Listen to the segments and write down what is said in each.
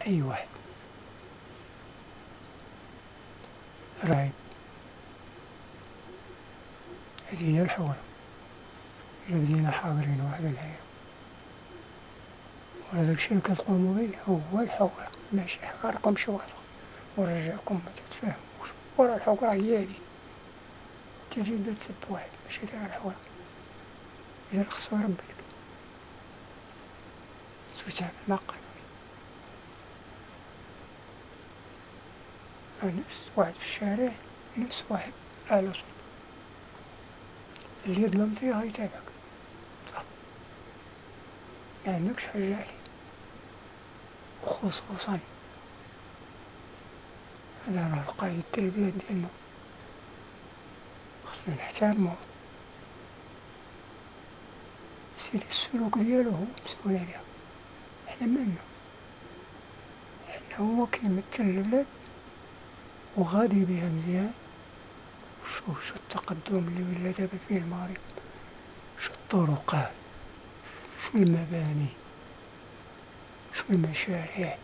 أي واحد رايب، هذه هي الحورة. إلا بدينا حاضرين واحد الحين، وهذاك الشي اللي كتقوموا به هو الحورة، ماشي حواركم شوارع ورجعكم ما تتفاهموش، ورا الحورة هي هادي. تجي تسب واحد ماشي داير الحورة، إذا خصو يربيك خصو تعمل مع قانون. نفس واحد في الشارع، نفس واحد على سلطة، اللي ظلمتيه غيتابعك، صح، ما عندكش حاجة عليه. وخصوصا هذا راه القايد ديال البلاد ديالنا، خصنا نحترمو. سيدي السلوك ديالو هو مسؤول عليها، حنا مالنا، حنا هو كيمثل البلاد وغادي بها مزيان. شو التقدم اللي ولا دابا فيه المغرب، شو الطرقات، شو المباني، شو المشاريع،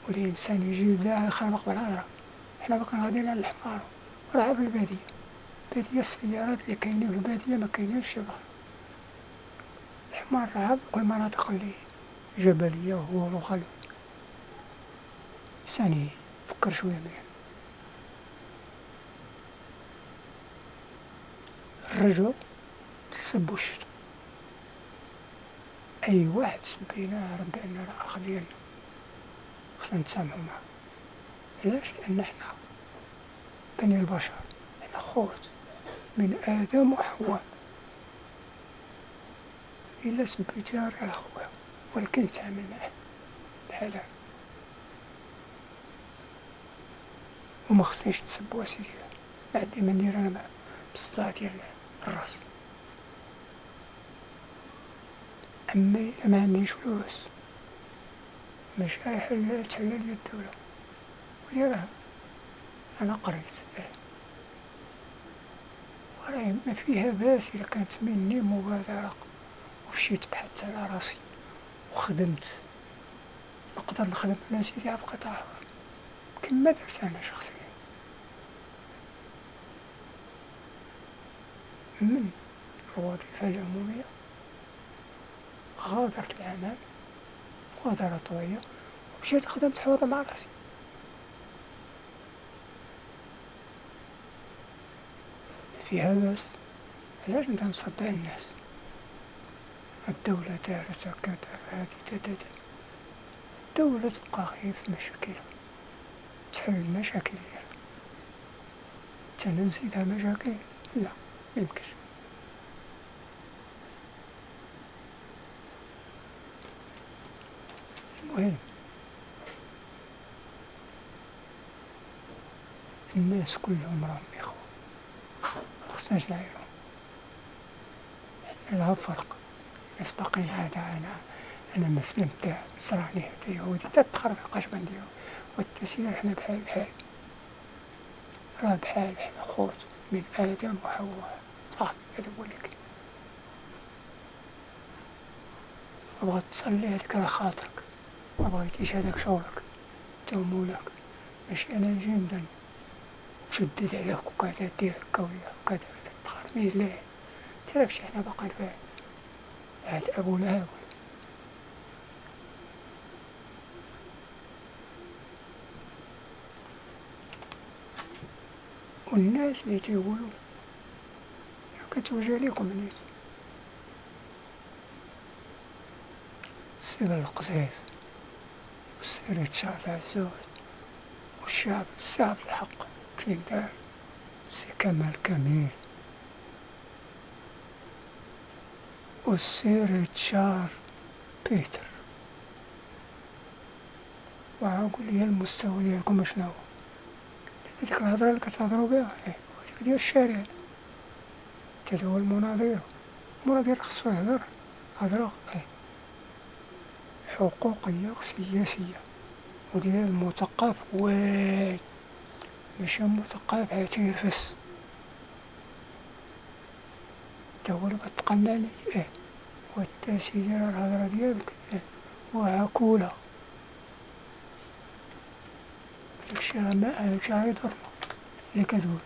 والإنسان يجي يبدا يخربق بالهضرة. حنا باقي غاديين على الحمار، راه في البادية، البادية السيارات اللي كاينين في البادية ما كاينينش في بلاصة. الحمار راه في كل المناطق اللي جبلية وهو وخلو. الإنسان يفكر شوية مليح. الرجل تسبو الشتا، أي واحد سبيناه ربي عنا راه أخ ديالنا، خصنا نتسامحو معاه. علاش؟ لأن حنا بني البشر، حنا خوت من آدم وحواء. إلا سبيت جاري على خويا، ولكن تعامل معاه بحال هكا، وما خصنيش نسبو أسيدي. ما عندي ما ندير أنا مع بالصداع ديال الراس. أما إلا ما عنديش فلوس، ماشي غيحل تحل ليا الدولة وديرها. أنا قريت وراهي ما فيها باس إلا كانت مني مبادرة ومشيت بحثت على راسي وخدمت. نقدر نخدم أنا سيدي على قطاع حر كما درت أنا شخصيا. من الوظيفة العمومية غادرت العمل مغادرة طويلة ومشيت خدمت حرة مع راسي. فيها باس، علاش نبدا نصدع الناس؟ الدولة دارت هكا هادي دادادا. الدولة تبقى غير في مشاكل، تحل المشاكل ديالها، تانا نزيدها مشاكل؟ لا، ميمكنش. المهم الناس كلهم راهم إخوة، مخصناش نعايرهم. حنا لا فرق، الناس باقيين عاد أنا مسلم تاع نصراني هدا يهودي تتخربق اش غنديرو. والتسيير حنا بحال بحال، راه بحال حنا خوت من آدم وحواء، صافي هذا هو اللي كاين. بغات تصلي هذاك راه خاطرك، ما بغيتيش هذاك شغلك تا مولاك. ماشي أنا نجي نبدا نشدد عليك وكذا دير هكا ولا كذا تتخرميز ليه. تعرفش حنا باقيين في عهد أبونا هاول. والناس اللي تيقولوا كتوجه ليكم الناس السير القصيص والسير تشعل العزوز والشعب الصعب الحق كي دار سي كمال كميل والسير تشار بيتر. وعاقول لي المستوى ديالكم شنو هو؟ ديك الهضرة اللي كتهضروا بها ديك ديال الشارع تداول المناظر خصو يهضر هضرة حقوقية سياسية، وديال المثقف واعي ماشي مثقف عاد تيرفس. تا هو اللي كتقنعني وانت سيدي راه الهضرة ديالك وعقولها. داكشي راه ما هادشي راه يضرنا اللي كتقول.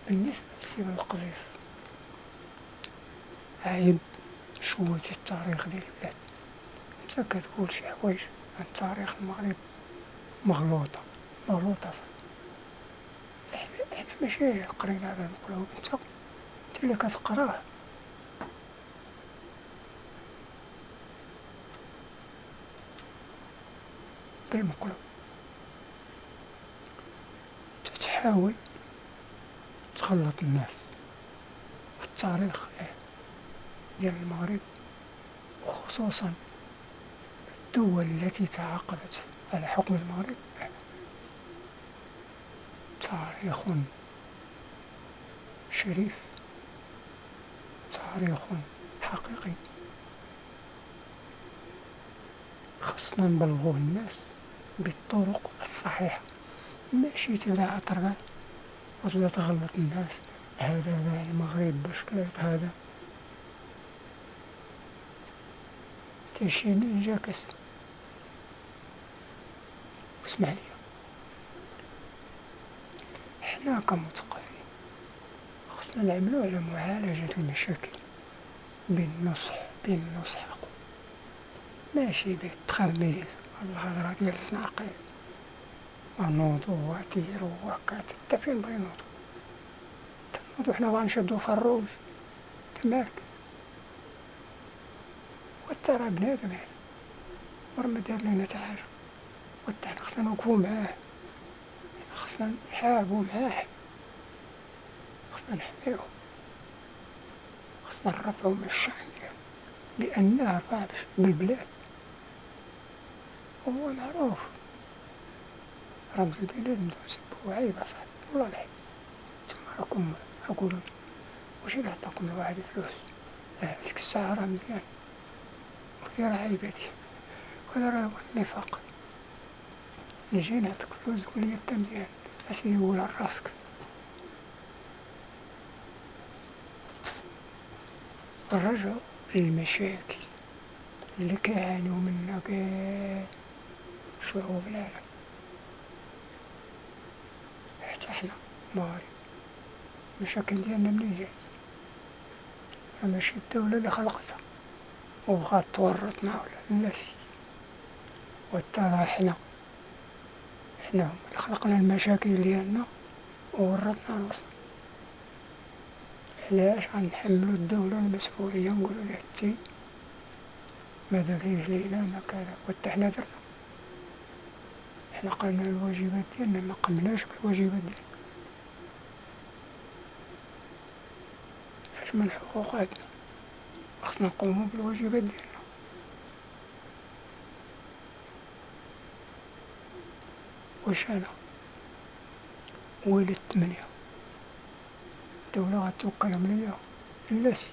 بالنسبة للسي بلقزيز عايب شوية التاريخ ديال البلاد. انت كتقول شي حوايج عن تاريخ المغرب مغلوطة مغلوطة صح. احنا ماشي قرينا هذا المقلوب، انت اللي كتقراه. بالمقلوب تتحاول تخلط الناس في التاريخ ديال المغرب، وخصوصا الدول التي تعاقبت على حكم المغرب. تاريخ شريف، تاريخ حقيقي، خصنا نبلغوه الناس بالطرق الصحيحة، ماشي تبدا ترغى وتبدا تغلط الناس. هذا المغرب باش كليت هذا تيشي ننجاكس. واسمح لي، حنا كمثقفين خصنا نعملو على معالجة المشاكل بالنصح ماشي بالتخربيق والهضرة ديال الزناقير ونوضو وديرو وهكا. تا فين بغا ينوضو؟ تنوضو حنا غنشدو في الروج تماك. وتا راه بنادم هذا وراه ما دار لينا تا حاجة، وتا حنا خصنا نوقفو معاه، خصنا نحاربو معاه، خصنا نحميوه، خصنا نرفعو من الشأن ديالو، لأنه رفع بالبلاد وهو معروف رمز البلاد. نبداو نسبوه عيب أصاحبي والله العيب. نتوما راكم عقولو واش إلا عطاكم الواحد الفلوس ديك الساعة راه مزيان، وقتي راه عيب هادي، وهذا راه هو النفاق. نجي نعطيك فلوس تقولي انت مزيان، اسيدي قول على راسك. نرجعو للمشاكل اللي كيعانيو منها كاع شعوب العالم، حتى حنا المغرب. المشاكل ديالنا منين جات؟ راه ماشي الدولة اللي خلقتها وبغات تورطنا ولا لا سيدي. وترى حنا هما اللي خلقنا المشاكل ديالنا وورطنا راسنا. علاش غنحملو الدولة المسؤولية نقولو ليها تي ما داريش لينا ما كذا؟ وتا حنا درنا، حنا قمنا الواجبات ديالنا ما قمناش بالواجبات ديالنا. اش من حقوقاتنا خصنا نقومو بالواجبات ديالنا. واش انا ولد 8 الدولة غتوكلهم ليا؟ لا سيدي.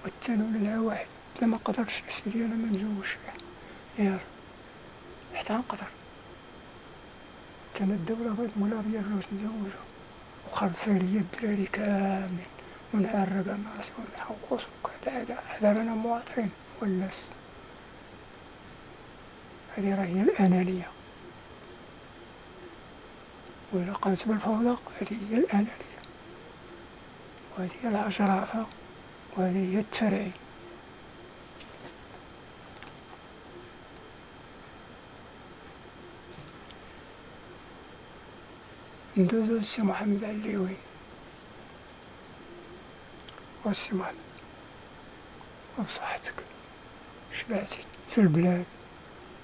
والثاني ولدها واحد، لا ما قدرتش سيدي انا ما نزوجش يلا حتى نقدر. كان الدولة بغات مولا ريال فلوس نزوجو وخلص ليا الدراري كاملين ونعرق على راسي ونحوص وكذا. هذا رانا مواطنين ولا هذه راه هي الأنانية. وإلا قامت بالفوضى هذه هي الأنانية، وهذه هي العجرفة، وهذه هي التفريع. ندوزو للسي محمد علوي. والسي محمد وبصحتك شبعتي في البلاد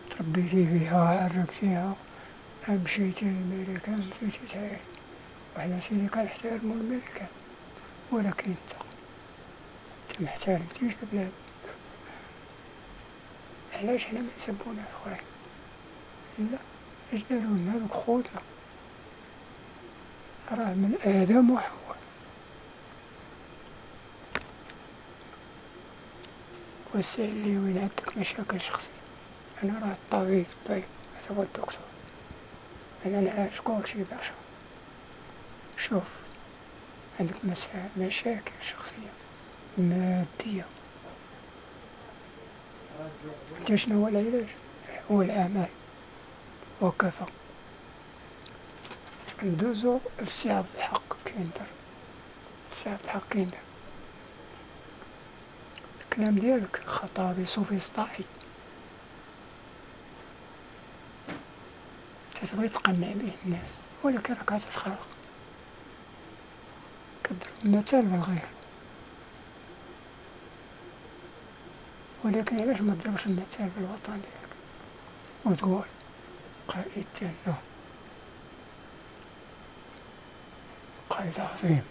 تربيتي فيها عرقتيها، مشيتي للميريكان مشيتي تعايش، وحنا سيدي كنحترمو الميريكان، ولكن انت محترمتيش البلاد. علاش حنا منسبو ناس اخرين؟ لا، اش دارولنا هادوك خوتنا؟ راه من آدم وحواء. والسي اللي وين عندك مشاكل شخصية؟ أنا راه الطبيب طيب، هذا هو الدكتور، أنا نعالج كلشي باشا. شوف، عندك مشاكل شخصية مادية انت شنو هو العلاج؟ هو الأعمال وكفى. ندوزو لصياغة الحق كيندر. صياغة الحق كيندر الكلام ديالك خطابي سوفسطائي، تتبغي تقنع به الناس ولكن راك تتخرق، كضرب مثال بالغير، ولكن علاش ما تضربش المثال بالوطن ديالك وتقول قائد ديالنا قائد عظيم،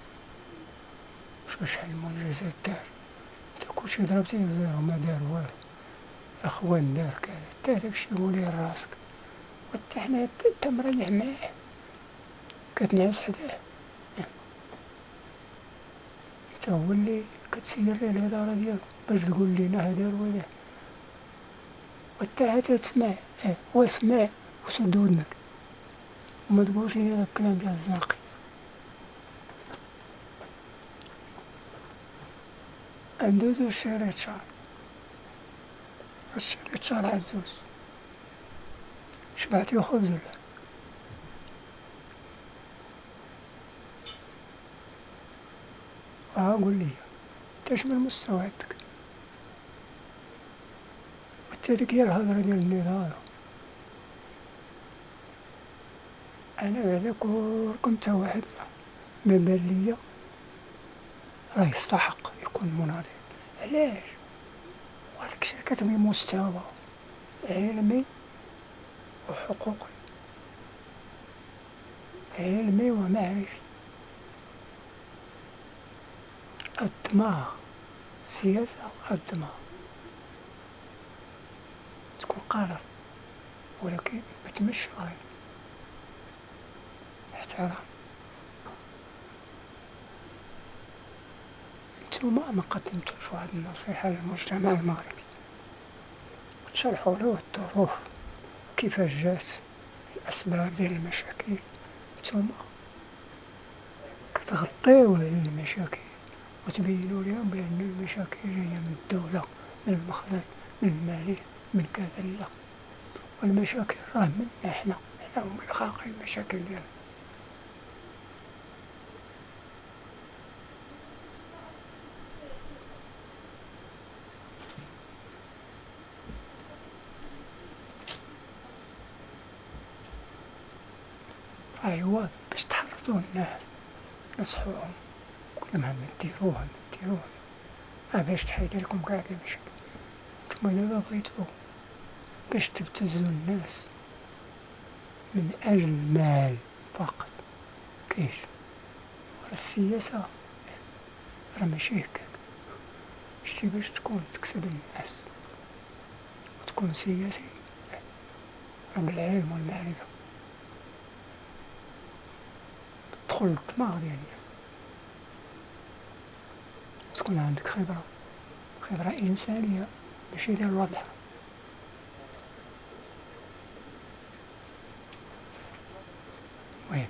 شحال المنجزات دار، انت كلشي ضربتيه زيرو ما دار والو، اخوان دار كذا، انت داكشي قوليه لراسك، وانت حنا انت مريح معاه كتنعس حداه، انت هو اللي كتسير ليه الهضره ديالو باش تقول لينا هذا وهذا، وانت عاد تسمع واسمع وسد ودنك وما تقولش لي هذا الكلام ديال الزنقي. ندوزو لشريط شعر، الشريط شعر عزوز، شبعتي خبز ولا؟ قول لي انت شنو المستوى عندك؟ وانت ديك هي الهضرة ديال النضال، انا بعدا كنت واحد ما بان ليا راه يستحق يكون مناضل، علاش؟ وهاداك الشيء كتبغي مستوى علمي وحقوقي، علمي ومعرفي، الدماغ سياسة، الدماغ تكون قادر ولكن ما تمش غير احترام. نتوما ما قدمتوش واحد النصيحة للمجتمع المغربي وتشرحوا له الظروف كيفاش جات، الأسباب ديال المشاكل، نتوما كتغطيو على المشاكل وتبينوا لهم بأن المشاكل جاية من الدولة، من المخزن، من المالية، من كذا، لا، والمشاكل راه منا حنا هم اللي خالقين المشاكل ديالنا. أيوا باش تحرضوا الناس نصحوهم كل ما نديروها باش تحيد لكم كاع المشاكل. نتوما دابا بغيتو باش تبتزوا الناس من أجل المال فقط، كاينش ورا السياسة راه ماشي هكاك، شتي باش تكون تكسب الناس وتكون سياسي راه بالعلم والمعرفة، تدخل الدماغ ديال الناس، تكون عندك خبرة إنسانية ماشي ديال الوضع. المهم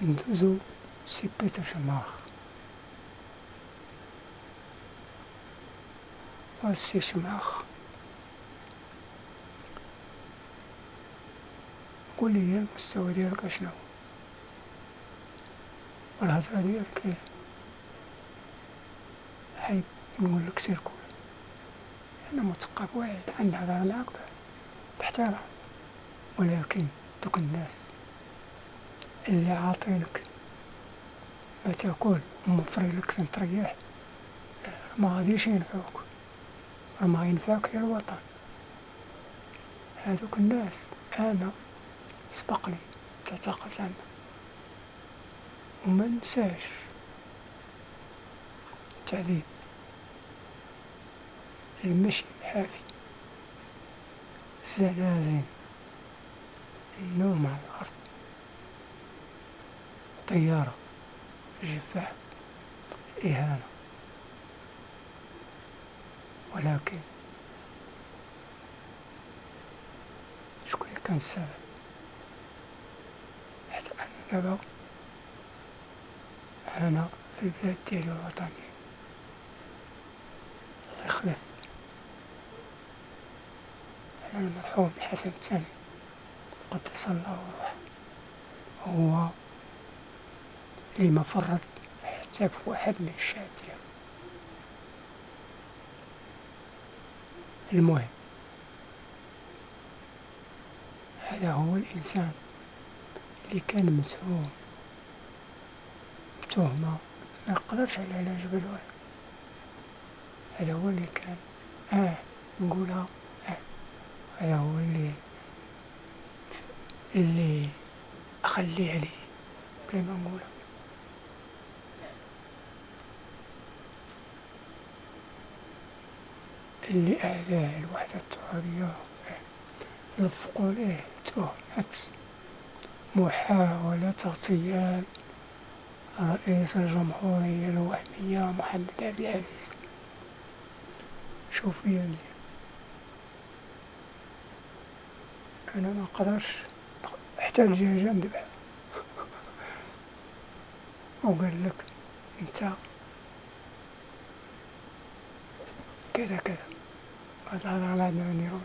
ندوزو سي بيتر شماخ والسي شماخ، قولي هي المستوى ديالك اشنو والهضرة ديالك عيب نقولك سير كول، أنا مثقف واعي عندي هضرة معاك باحترام، ولكن دوك الناس اللي عاطينك ما تاكل وموفرينلك فين تريح ما غاديش ينفعوك، راه ما ينفعك غير الوطن. هادوك الناس أنا سبقني تعتقلت عنهم وما نساش التعذيب، المشي الحافي، الزنازين، النوم على الأرض، طيارة، جفاف، إهانة، ولكن شكون كان السبب؟ حتى أنا دابا أنا في البلاد ديالي الوطنية. الله يخلف على المرحوم الحسن الثاني قدس الله روحه، هو اللي ما فرط حتى في واحد من الشعب ديالو. المهم هذا هو الإنسان اللي كان مسؤول بتهمة ما يقدرش على جبل والو. هذا هو اللي كان نقولها هذا هو اللي أخلي عليه بلا ما نقولها. اللي أعداء الوحدة الترابية لفقوا ليه تهمة محاولة اغتيال رئيس الجمهورية الوهمية محمد عبد العزيز. شوفوا يا مزيان، أنا ما نقدرش حتى الدجاجة ندبحها وقال لك انت كذا كذا، هاد الهضرة ما عندنا ما نديرو.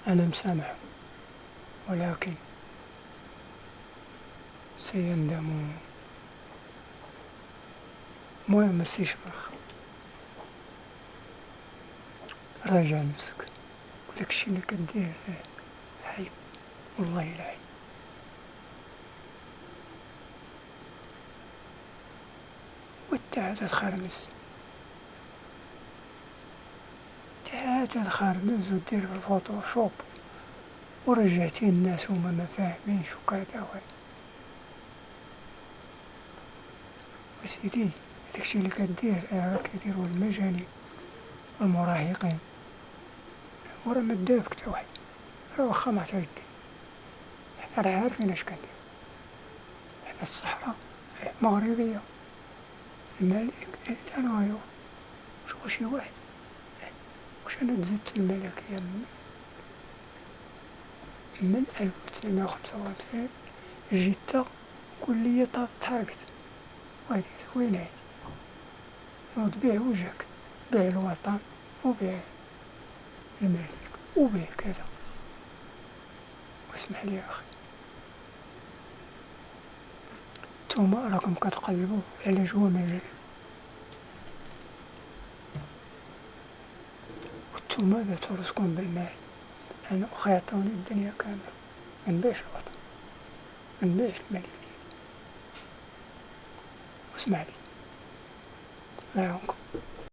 أنا مسامح، ولكن سيندمون. المهم السي شبرخ، راجع نفسك، وداكشي اللي كدير عيب، والله العيب. وانت تخرمس ودير في الفوتوشوب ورجعتي الناس هما ما فاهمينش وكذا وسيدي داكشي اللي كدير راه كيديرو المجانين والمراهقين، وراه ما دابك تا واحد، راه واخا ما عرفتش دير، حنا راه عارفين اش كندير، حنا الصحراء مغربية، الملك تا نوايو شو شي واحد. واش انا تزدت في الملكية من 1955 جيت قول لي تحركت وهادي زوينة هادي، نوض بيع وجهك، بيع الوطن وبيع الملك وبيع كذا. واسمح لي يا أخي، نتوما راكم كتقلبوا على جوا مجال، وانتوما داتو راسكم بالمال. أنا أخي عطاوني الدنيا كاملة، منبيعش الوطن، منبيعش الملك ديالي. واسمح لي، الله يعاونكم.